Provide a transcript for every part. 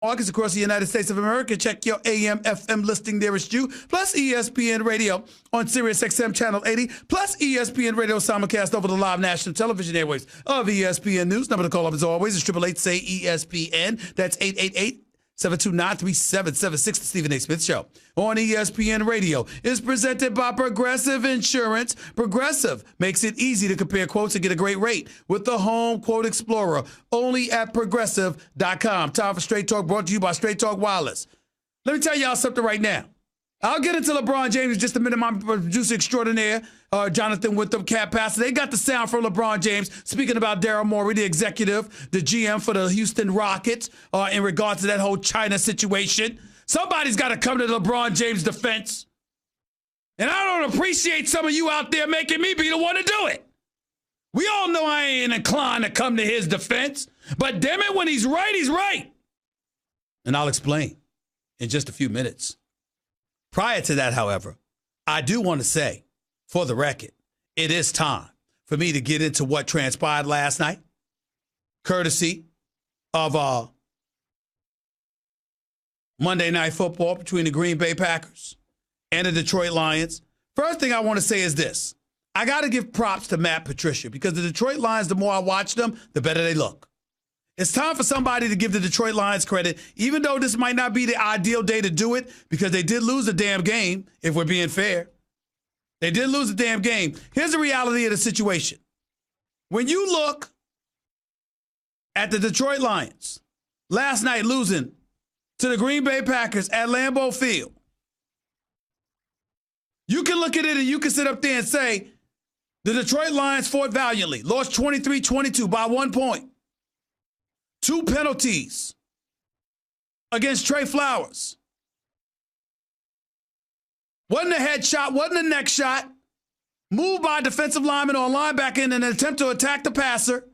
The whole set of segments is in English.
Markets across the United States of America. Check your AM, FM listing nearest you. Plus ESPN Radio on Sirius XM Channel 80. Plus ESPN Radio simulcast over the live national television airwaves of ESPN News. Number to call up as always is 888-SAY-ESPN. That's 888-729-3776. The Stephen A. Smith Show on ESPN Radio is presented by Progressive Insurance. Progressive makes it easy to compare quotes and get a great rate with the Home Quote Explorer, only at Progressive.com. Time for Straight Talk, brought to you by Straight Talk Wireless. Let me tell y'all something right now. I'll get into LeBron James in just a minute. My producer extraordinaire, Jonathan Winthrop, Cat Passer. They got the sound from LeBron James speaking about Daryl Morey, the executive, the GM for the Houston Rockets, in regards to that whole China situation. Somebody's got to come to LeBron James' defense. And I don't appreciate some of you out there making me be the one to do it. We all know I ain't inclined to come to his defense. But damn it, when he's right, he's right. And I'll explain in just a few minutes. Prior to that, however, I do want to say, for the record, it is time for me to get into what transpired last night, courtesy of Monday Night Football between the Green Bay Packers and the Detroit Lions. First thing I want to say is this. I got to give props to Matt Patricia because the Detroit Lions, the more I watch them, the better they look. It's time for somebody to give the Detroit Lions credit, even though this might not be the ideal day to do it because they did lose a damn game, if we're being fair. They did lose a damn game. Here's the reality of the situation. When you look at the Detroit Lions last night losing to the Green Bay Packers at Lambeau Field, you can look at it and you can sit up there and say the Detroit Lions fought valiantly, lost 23-22 by 1 point. 2 penalties against Trey Flowers. Wasn't a head shot, wasn't a neck shot. Moved by a defensive lineman or a linebacker in an attempt to attack the passer.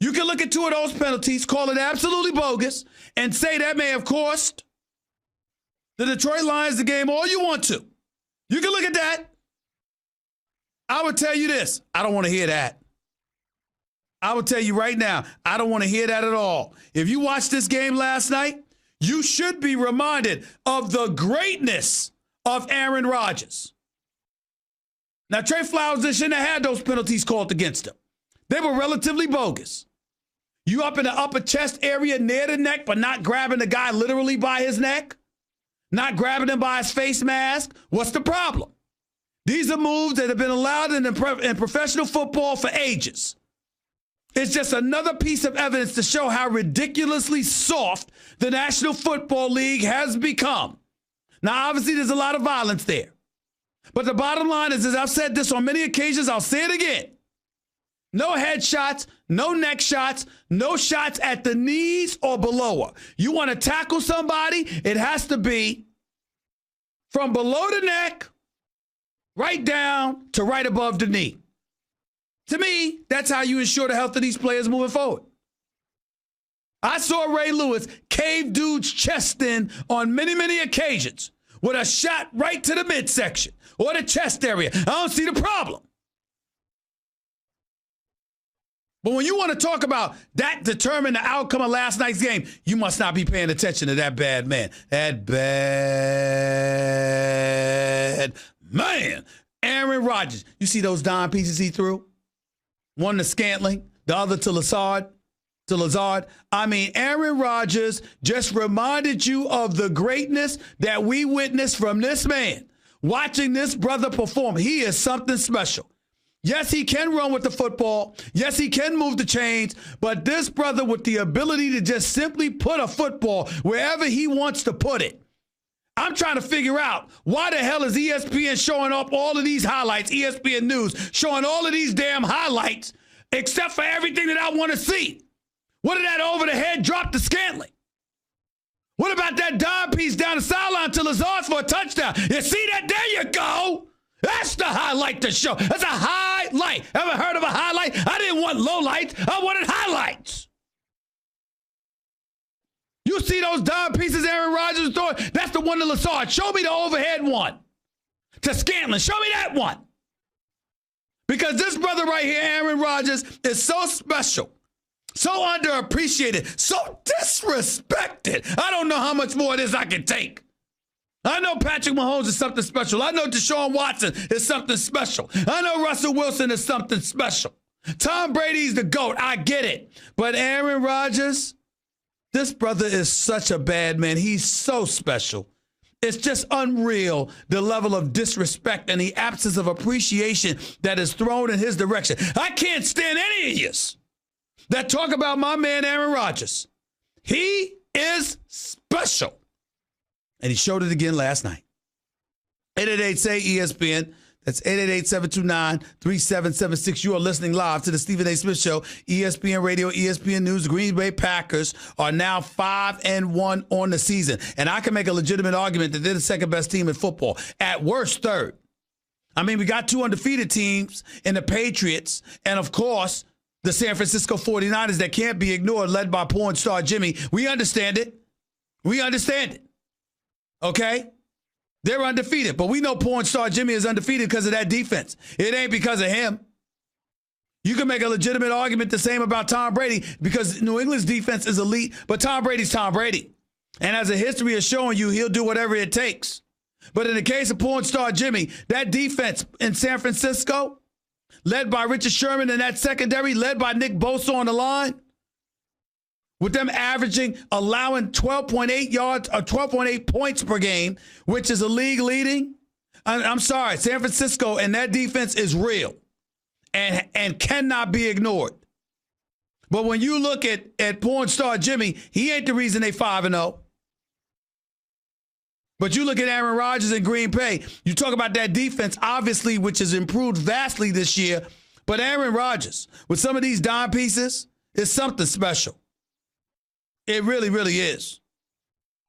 You can look at 2 of those penalties, call it absolutely bogus, and say that may have cost the Detroit Lions the game all you want to. You can look at that. I would tell you this. I don't want to hear that. I will tell you right now, I don't want to hear that at all. If you watched this game last night, you should be reminded of the greatness of Aaron Rodgers. Now, Trey Flowers shouldn't have had those penalties called against him. They were relatively bogus. You up in the upper chest area near the neck, but not grabbing the guy literally by his neck, not grabbing him by his face mask. What's the problem? These are moves that have been allowed in professional football for ages. It's just another piece of evidence to show how ridiculously soft the National Football League has become. Now, obviously, there's a lot of violence there. But the bottom line is, as I've said this on many occasions, I'll say it again. No head shots, no neck shots, no shots at the knees or below her. You want to tackle somebody, it has to be from below the neck, right down to right above the knee. To me, that's how you ensure the health of these players moving forward. I saw Ray Lewis cave dude's chest in on many, many occasions with a shot right to the midsection or the chest area. I don't see the problem. But when you want to talk about that determined the outcome of last night's game, you must not be paying attention to that bad man. That bad man. Aaron Rodgers. You see those dime pieces he threw? One to Scantling, the other to Lazard. I mean, Aaron Rodgers just reminded you of the greatness that we witnessed from this man. Watching this brother perform, he is something special. Yes, he can run with the football. Yes, he can move the chains. But this brother with the ability to just simply put a football wherever he wants to put it. I'm trying to figure out why the hell is ESPN showing up all of these highlights, ESPN News showing all of these damn highlights, except for everything that I want to see. What did that over-the-head drop to Scantling? What about that dime piece down the sideline to Lazard for a touchdown? You see that? There you go. That's the highlight to show. That's a highlight. Ever heard of a highlight? I didn't want lowlights. I wanted highlights. You see those dime pieces Aaron Rodgers is throwing? That's the one to Lazard. Show me the overhead one. To Scantling. Show me that one. Because this brother right here, Aaron Rodgers, is so special. So underappreciated, so disrespected. I don't know how much more of this I can take. I know Patrick Mahomes is something special. I know Deshaun Watson is something special. I know Russell Wilson is something special. Tom Brady's the GOAT. I get it. But Aaron Rodgers, this brother is such a bad man. He's so special. It's just unreal, the level of disrespect and the absence of appreciation that is thrown in his direction. I can't stand any of you that talk about my man Aaron Rodgers. He is special. And he showed it again last night. 888-SAY-ESPN. That's 888-729-3776. You are listening live to the Stephen A. Smith Show. ESPN Radio, ESPN News. The Green Bay Packers are now 5-1 on the season. And I can make a legitimate argument that they're the second best team in football. At worst, third. I mean, we got two undefeated teams in the Patriots. And, of course, the San Francisco 49ers that can't be ignored, led by porn star Jimmy. We understand it. We understand it. Okay? They're undefeated, but we know porn star Jimmy is undefeated because of that defense. It ain't because of him. You can make a legitimate argument the same about Tom Brady because New England's defense is elite, but Tom Brady's Tom Brady. And as a history is showing you, he'll do whatever it takes. But in the case of porn star Jimmy, that defense in San Francisco, led by Richard Sherman and that secondary, led by Nick Bosa on the line, with them allowing 12.8 yards or 12.8 points per game, which is a league leading. I'm sorry, San Francisco and that defense is real and cannot be ignored. But when you look at porn star Jimmy, he ain't the reason they 5-0. But you look at Aaron Rodgers in Green Bay, you talk about that defense, obviously, which has improved vastly this year. But Aaron Rodgers, with some of these dime pieces, is something special. It really, really is.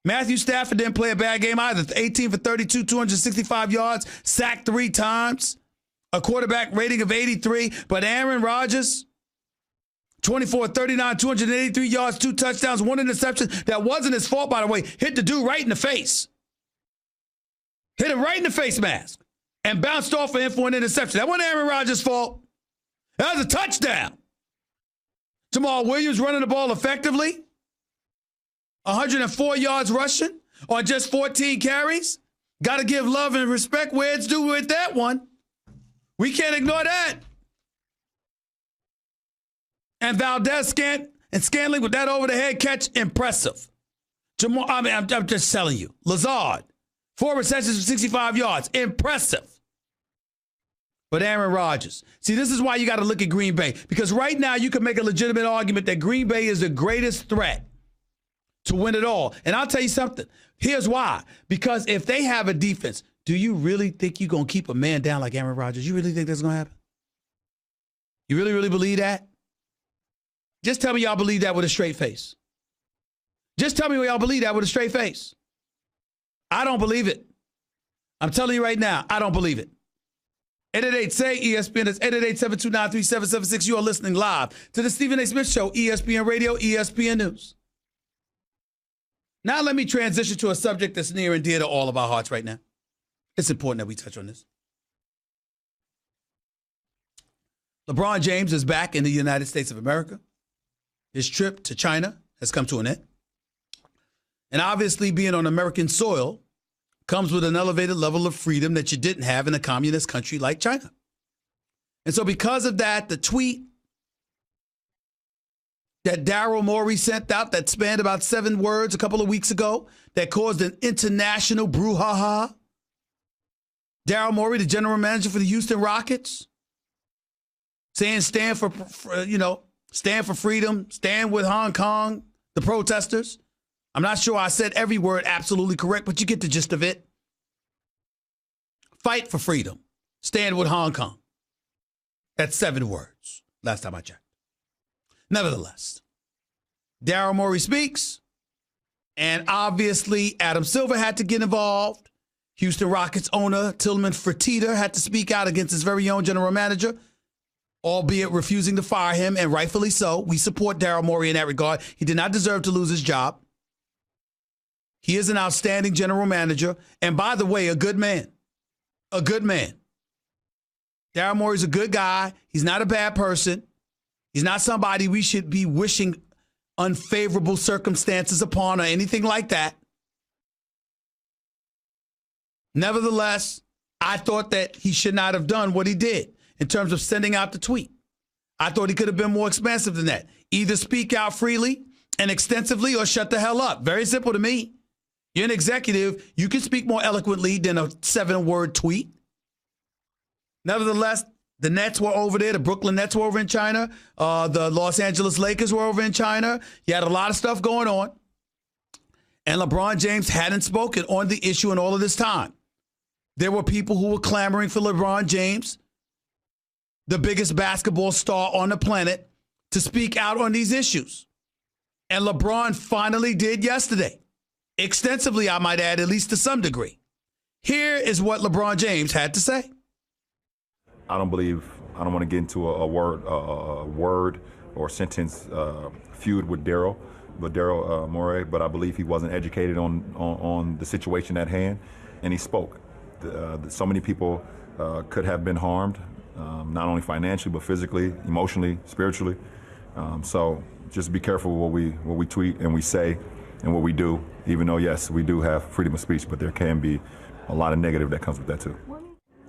Matthew Stafford didn't play a bad game either. 18 for 32, 265 yards, sacked 3 times, a quarterback rating of 83. But Aaron Rodgers, 24 39, 283 yards, 2 touchdowns, 1 interception. That wasn't his fault, by the way. Hit the dude right in the face. Hit him right in the face mask and bounced off of him for an interception. That wasn't Aaron Rodgers' fault. That was a touchdown. Jamal Williams running the ball effectively. 104 yards rushing on just 14 carries. Got to give love and respect where it's due with that one. We can't ignore that. And Valdez and Scantling with that over-the-head catch, impressive. I'm just telling you. Lazard, 4 receptions for 65 yards, impressive. But Aaron Rodgers. See, this is why you got to look at Green Bay. Because right now you can make a legitimate argument that Green Bay is the greatest threat to win it all. And I'll tell you something. Here's why. Because if they have a defense, do you really think you're going to keep a man down like Aaron Rodgers? You really think that's going to happen? You really, really believe that? Just tell me y'all believe that with a straight face. Just tell me y'all believe that with a straight face. I don't believe it. I'm telling you right now, I don't believe it. 888-SAY-ESPN. That's 888-729-3776. You are listening live to the Stephen A. Smith Show, ESPN Radio, ESPN News. Now let me transition to a subject that's near and dear to all of our hearts right now. It's important that we touch on this. LeBron James is back in the United States of America. His trip to China has come to an end. And obviously being on American soil comes with an elevated level of freedom that you didn't have in a communist country like China. And so because of that, the tweet that Daryl Morey sent out that spanned about 7 words a couple of weeks ago that caused an international brouhaha. Daryl Morey, the general manager for the Houston Rockets, saying stand for freedom, stand with Hong Kong, the protesters. I'm not sure I said every word absolutely correct, but you get the gist of it. Fight for freedom. Stand with Hong Kong. That's 7 words, last time I checked. Nevertheless, Daryl Morey speaks, and obviously Adam Silver had to get involved. Houston Rockets owner Tillman Fertitta had to speak out against his very own general manager, albeit refusing to fire him, and rightfully so. We support Daryl Morey in that regard. He did not deserve to lose his job. He is an outstanding general manager, and by the way, a good man. A good man. Daryl Morey's a good guy. He's not a bad person. He's not somebody we should be wishing unfavorable circumstances upon or anything like that. Nevertheless, I thought that he should not have done what he did in terms of sending out the tweet. I thought he could have been more expansive than that. Either speak out freely and extensively or shut the hell up. Very simple to me. You're an executive. You can speak more eloquently than a 7-word tweet. Nevertheless, the Nets were over there. The Brooklyn Nets were over in China. The Los Angeles Lakers were over in China. You had a lot of stuff going on. And LeBron James hadn't spoken on the issue in all of this time. There were people who were clamoring for LeBron James, the biggest basketball star on the planet, to speak out on these issues. And LeBron finally did yesterday. Extensively, I might add, at least to some degree. Here is what LeBron James had to say. I don't want to get into a word or sentence feud with Daryl Morey, but I believe he wasn't educated on the situation at hand, and he spoke. So many people could have been harmed, not only financially, but physically, emotionally, spiritually. So just be careful what we tweet and we say and what we do, even though, yes, we do have freedom of speech, but there can be a lot of negative that comes with that too.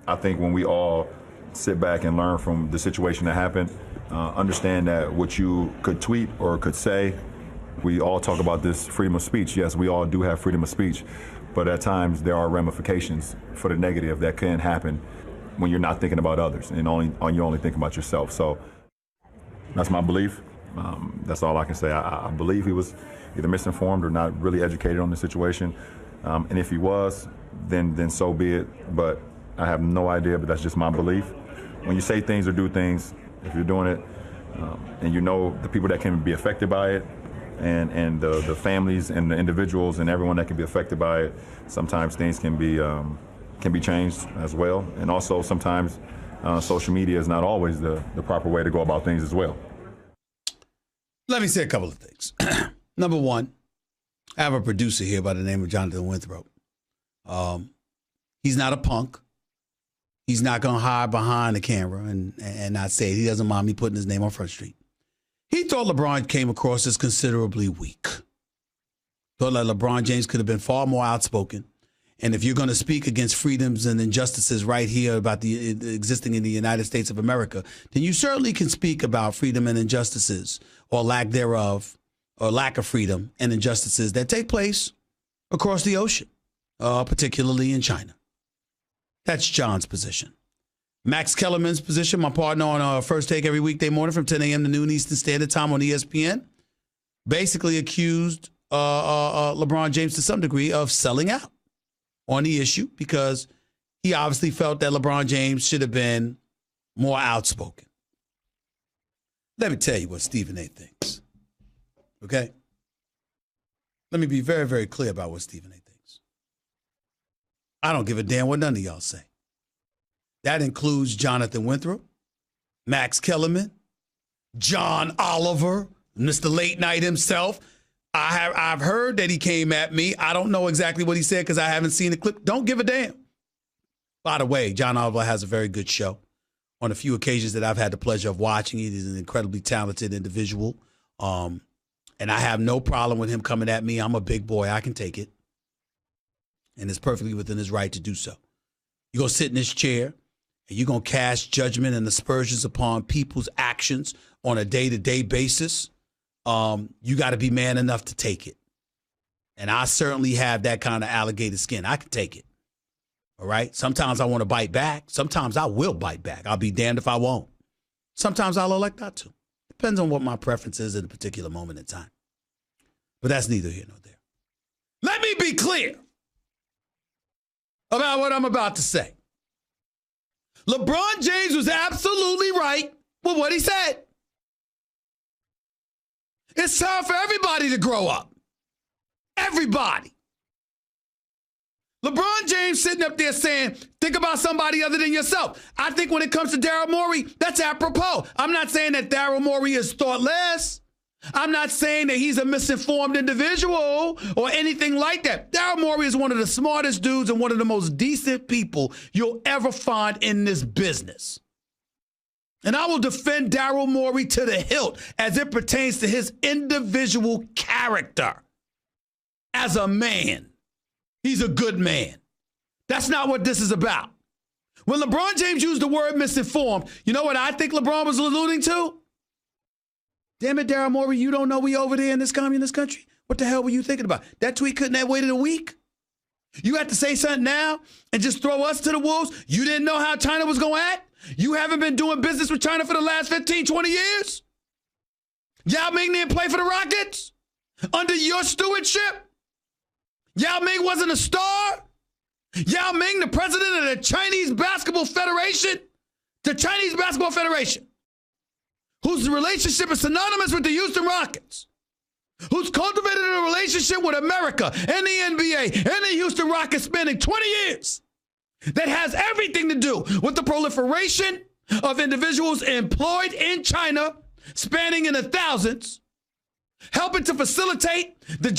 I think when we all sit back and learn from the situation that happened, understand that what you could tweet or could say, we all talk about this freedom of speech. Yes, we all do have freedom of speech, but at times there are ramifications for the negative that can happen when you're not thinking about others and you're only thinking about yourself. So that's my belief. That's all I can say. I believe he was either misinformed or not really educated on the situation. And if he was, then so be it. But I have no idea, but that's just my belief. When you say things or do things, if you're doing it, and you know the people that can be affected by it, and the families and the individuals and everyone that can be affected by it, sometimes things can be changed as well. And also sometimes social media is not always the proper way to go about things as well. Let me say a couple of things. Number one, I have a producer here by the name of Jonathan Winthrop. He's not a punk. He's not going to hide behind the camera and not say it. He doesn't mind me putting his name on Front Street. He thought LeBron came across as considerably weak. Thought that LeBron James could have been far more outspoken. And if you're going to speak against freedoms and injustices right here about the existing in the United States of America, then you certainly can speak about freedom and injustices or lack thereof or lack of freedom and injustices that take place across the ocean, particularly in China. That's John's position. Max Kellerman's position, my partner on First Take every weekday morning from 10 a.m. to noon Eastern Standard Time on ESPN, basically accused LeBron James to some degree of selling out on the issue because he obviously felt that LeBron James should have been more outspoken. Let me tell you what Stephen A. thinks, okay? Let me be very, very clear about what Stephen A. thinks. I don't give a damn what none of y'all say. That includes Jonathan Winthrop, Max Kellerman, John Oliver, Mr. Late Night himself. I've heard that he came at me. I don't know exactly what he said because I haven't seen the clip. Don't give a damn. By the way, John Oliver has a very good show. On a few occasions that I've had the pleasure of watching, he's an incredibly talented individual. And I have no problem with him coming at me. I'm a big boy. I can take it. And it's perfectly within his right to do so. You're going to sit in this chair and you're going to cast judgment and aspersions upon people's actions on a day-to-day basis. You got to be man enough to take it. And I certainly have that kind of alligator skin. I can take it. All right? Sometimes I want to bite back. Sometimes I will bite back. I'll be damned if I won't. Sometimes I'll elect not to. Depends on what my preference is at a particular moment in time. But that's neither here nor there. Let me be clear about what I'm about to say. LeBron James was absolutely right with what he said. It's time for everybody to grow up. Everybody. LeBron James sitting up there saying, think about somebody other than yourself. I think when it comes to Daryl Morey, that's apropos. I'm not saying that Daryl Morey is thoughtless. I'm not saying that he's a misinformed individual or anything like that. Daryl Morey is one of the smartest dudes and one of the most decent people you'll ever find in this business. And I will defend Daryl Morey to the hilt as it pertains to his individual character as a man. He's a good man. That's not what this is about. When LeBron James used the word misinformed, you know what I think LeBron was alluding to? Damn it, Daryl Morey, you don't know we over there in this communist country? What the hell were you thinking about? That tweet couldn't have waited a week? You had to say something now and just throw us to the wolves? You didn't know how China was going to act? You haven't been doing business with China for the last 15, 20 years? Yao Ming didn't play for the Rockets under your stewardship? Yao Ming wasn't a star? Yao Ming, the president of the Chinese Basketball Federation? The Chinese Basketball Federation, whose relationship is synonymous with the Houston Rockets, who's cultivated a relationship with America and the NBA and the Houston Rockets spanning 20 years, that has everything to do with the proliferation of individuals employed in China, spanning in the thousands, helping to facilitate the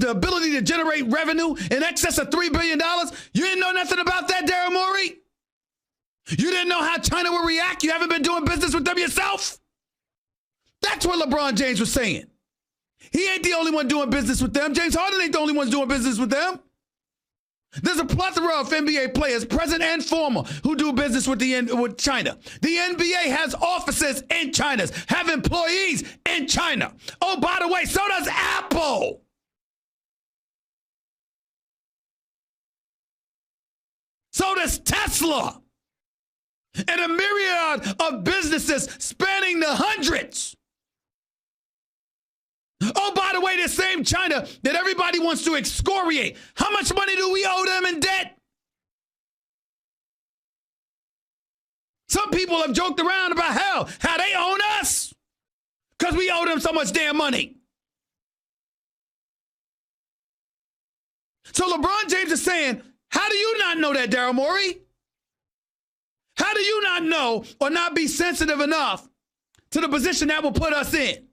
ability to generate revenue in excess of $3 billion. You didn't know nothing about that, Daryl Morey? You didn't know how China would react? You haven't been doing business with them yourself? That's what LeBron James was saying. He ain't the only one doing business with them. James Harden ain't the only one doing business with them. There's a plethora of NBA players, present and former, who do business with China. The NBA has offices in China, have employees in China. Oh, by the way, so does Apple. So does Tesla. And a myriad of businesses spanning the hundreds. Oh, by the way, the same China that everybody wants to excoriate. How much money do we owe them in debt? Some people have joked around about how they own us because we owe them so much damn money. So LeBron James is saying, how do you not know that, Daryl Morey? How do you not know or not be sensitive enough to the position that will put us in?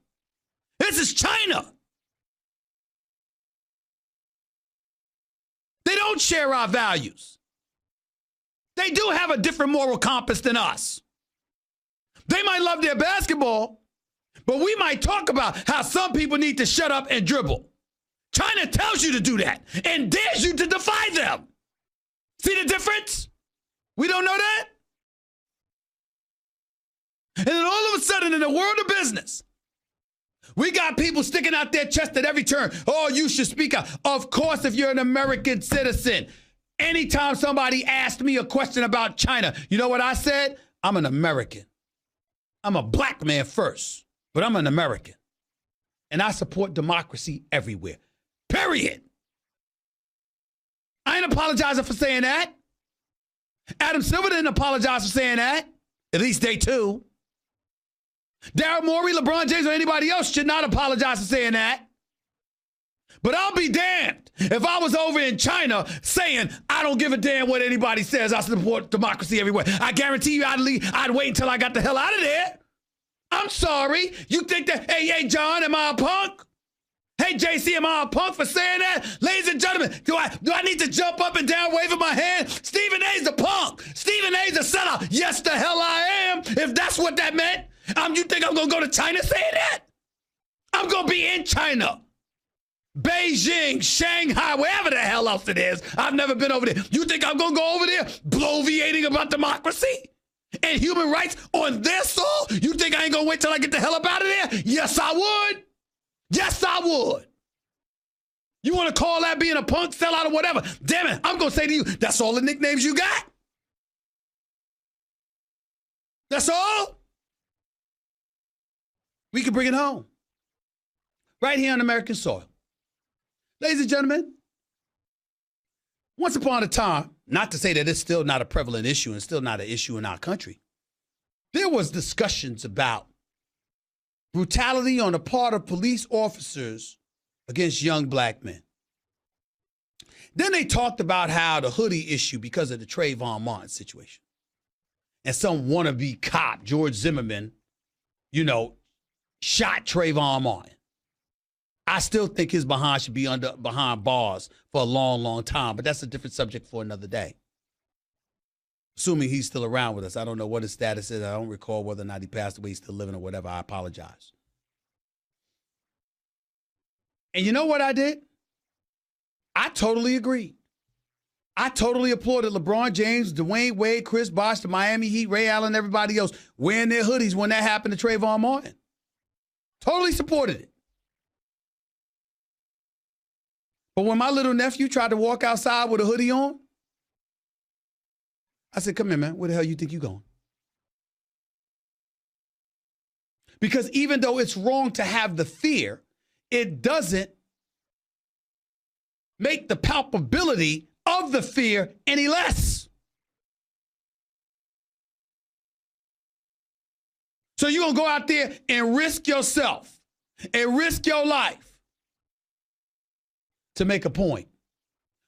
This is China. They don't share our values. They do have a different moral compass than us. They might love their basketball, but we might talk about how some people need to shut up and dribble. China tells you to do that and dares you to defy them. See the difference? We don't know that? And then all of a sudden, in the world of business, we got people sticking out their chest at every turn. Oh, you should speak out. Of course, if you're an American citizen. Anytime somebody asked me a question about China, you know what I said? I'm an American. I'm a black man first, but I'm an American. And I support democracy everywhere. Period. I ain't apologizing for saying that. Adam Silver didn't apologize for saying that. At least day two. Daryl Morey, LeBron James, or anybody else should not apologize for saying that. But I'll be damned if I was over in China saying, I don't give a damn what anybody says. I support democracy everywhere. I guarantee you I'd wait until I got the hell out of there. I'm sorry. You think that, hey, John, am I a punk? Hey, JC, am I a punk for saying that? Ladies and gentlemen, do I need to jump up and down waving my hand? Stephen A's a punk. Stephen A's a sellout. Yes, the hell I am, if that's what that meant. You think I'm going to go to China saying that? I'm going to be in China. Beijing, Shanghai, wherever the hell else it is. I've never been over there. You think I'm going to go over there bloviating about democracy and human rights on their soul? You think I ain't going to wait till I get the hell up out of there? Yes, I would. Yes, I would. You want to call that being a punk, sellout, or whatever? Damn it, I'm going to say to you, that's all the nicknames you got? That's all? We can bring it home. Right here on American soil. Ladies and gentlemen, once upon a time, not to say that it's still not a prevalent issue and still not an issue in our country, there was discussions about brutality on the part of police officers against young black men. Then they talked about how the hoodie issue because of the Trayvon Martin situation. And some wannabe cop, George Zimmerman, shot Trayvon Martin. I still think his behind should be behind bars for a long, long time, but that's a different subject for another day. Assuming he's still around with us. I don't know what his status is. I don't recall whether or not he passed away, he's still living or whatever. I apologize. And you know what I did? I totally agreed. I totally applauded LeBron James, Dwayne Wade, Chris Bosh, the Miami Heat, Ray Allen, everybody else wearing their hoodies when that happened to Trayvon Martin. Totally supported it. But when my little nephew tried to walk outside with a hoodie on, I said, come here, man. Where the hell you think you going? Because even though it's wrong to have the fear, it doesn't make the palpability of the fear any less. So you're going to go out there and risk yourself and risk your life to make a point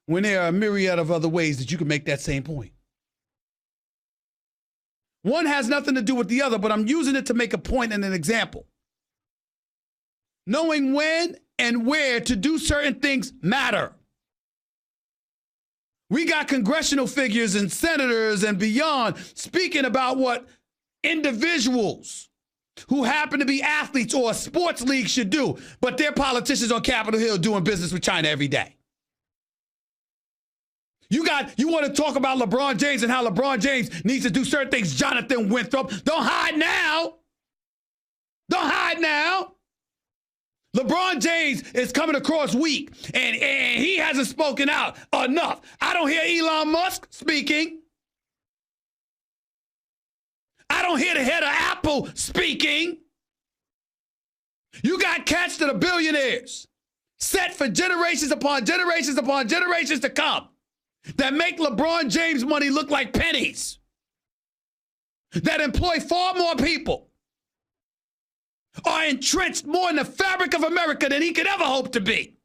when there are a myriad of other ways that you can make that same point. One has nothing to do with the other, but I'm using it to make a point and an example. Knowing when and where to do certain things matter. We got congressional figures and senators and beyond speaking about what individuals who happen to be athletes or a sports league should do, but they're politicians on Capitol Hill doing business with China every day. You want to talk about LeBron James and how LeBron James needs to do certain things. Jonathan Winthrop, don't hide now. Don't hide now. LeBron James is coming across weak, and he hasn't spoken out enough. I don't hear Elon Musk speaking. I don't hear the head of Apple speaking. You got cats that are billionaires, set for generations upon generations upon generations to come, that make LeBron James money look like pennies, that employ far more people, are entrenched more in the fabric of America than he could ever hope to be,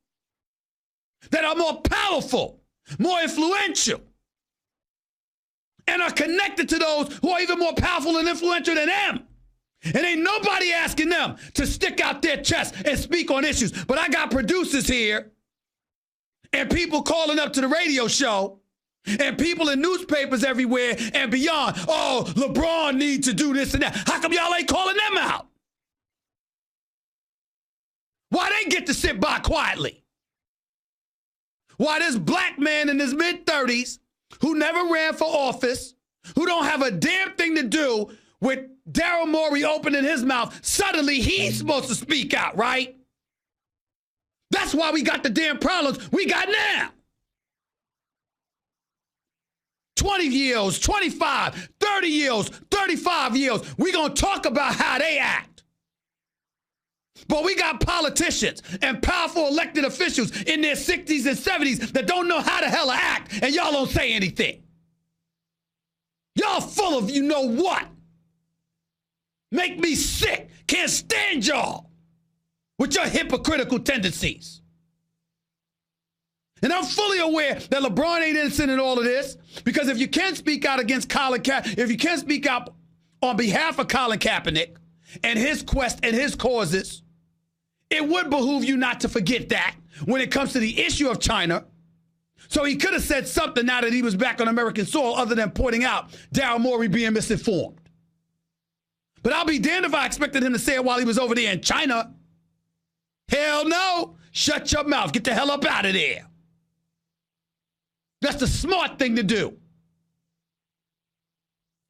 that are more powerful, more influential, and are connected to those who are even more powerful and influential than them. And ain't nobody asking them to stick out their chest and speak on issues. But I got producers here and people calling up to the radio show and people in newspapers everywhere and beyond. Oh, LeBron needs to do this and that. How come y'all ain't calling them out? Why they get to sit by quietly? Why this black man in his mid-30s who never ran for office, who don't have a damn thing to do with Daryl Morey opening his mouth, suddenly he's supposed to speak out, right? That's why we got the damn problems we got now. 20-year-olds, 25, 30-year-olds, 35-year-olds, we going to talk about how they act. But we got politicians and powerful elected officials in their 60s and 70s that don't know how the hell to act, and y'all don't say anything. Y'all full of you know what. Make me sick. Can't stand y'all with your hypocritical tendencies. And I'm fully aware that LeBron ain't innocent in all of this, because if you can speak out against if you can speak out on behalf of Colin Kaepernick and his quest and his causes, it would behoove you not to forget that when it comes to the issue of China. So he could have said something now that he was back on American soil other than pointing out Daryl Morey being misinformed. But I'll be damned if I expected him to say it while he was over there in China. Hell no. Shut your mouth. Get the hell up out of there. That's the smart thing to do.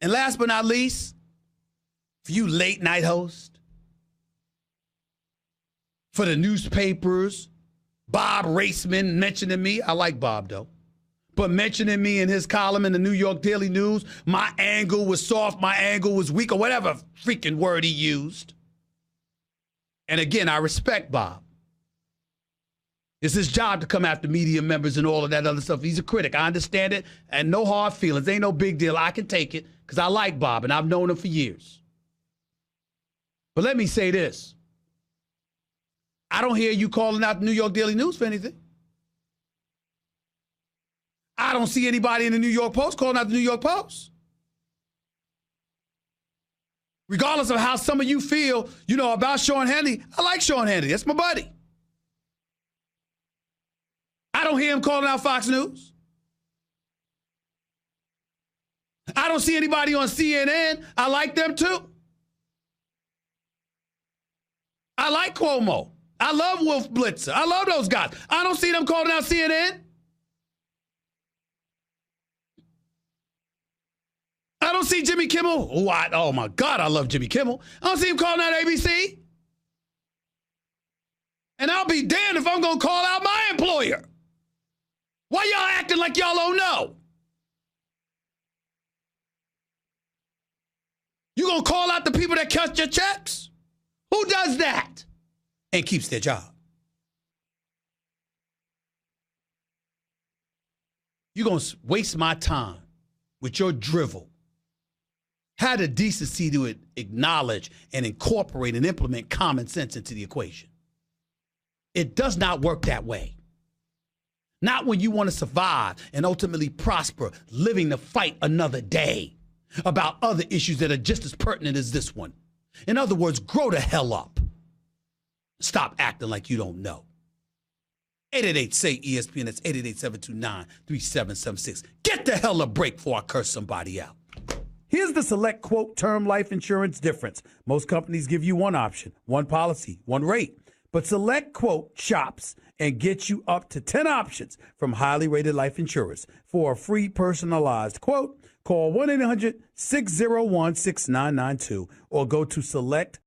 And last but not least, for you late night hosts, for the newspapers, Bob Raceman mentioning me. I like Bob, though. But mentioning me in his column in the New York Daily News, my angle was soft, my angle was weak, or whatever freaking word he used. And again, I respect Bob. It's his job to come after media members and all of that other stuff. He's a critic. I understand it. And no hard feelings. Ain't no big deal. I can take it because I like Bob and I've known him for years. But let me say this. I don't hear you calling out the New York Daily News for anything. I don't see anybody in the New York Post calling out the New York Post. Regardless of how some of you feel, about Sean Hannity, I like Sean Hannity. That's my buddy. I don't hear him calling out Fox News. I don't see anybody on CNN. I like them too. I like Cuomo. I love Wolf Blitzer. I love those guys. I don't see them calling out CNN. I don't see Jimmy Kimmel. Oh my God, I love Jimmy Kimmel. I don't see him calling out ABC. And I'll be damned if I'm going to call out my employer. Why y'all acting like y'all don't know? You going to call out the people that cut your checks? Who does that and keeps their job? You're going to waste my time with your drivel. Had the decency to acknowledge and incorporate and implement common sense into the equation. It does not work that way. Not when you want to survive and ultimately prosper, living to fight another day about other issues that are just as pertinent as this one. In other words, grow the hell up. Stop acting like you don't know. 888-SAY-ESPN. That's 888-729-3776. Get the hell a break before I curse somebody out. Here's the Select Quote term life insurance difference. Most companies give you one option, one policy, one rate. But Select Quote shops and gets you up to 10 options from highly rated life insurers. For a free personalized quote, call 1-800-601-6992 or go to select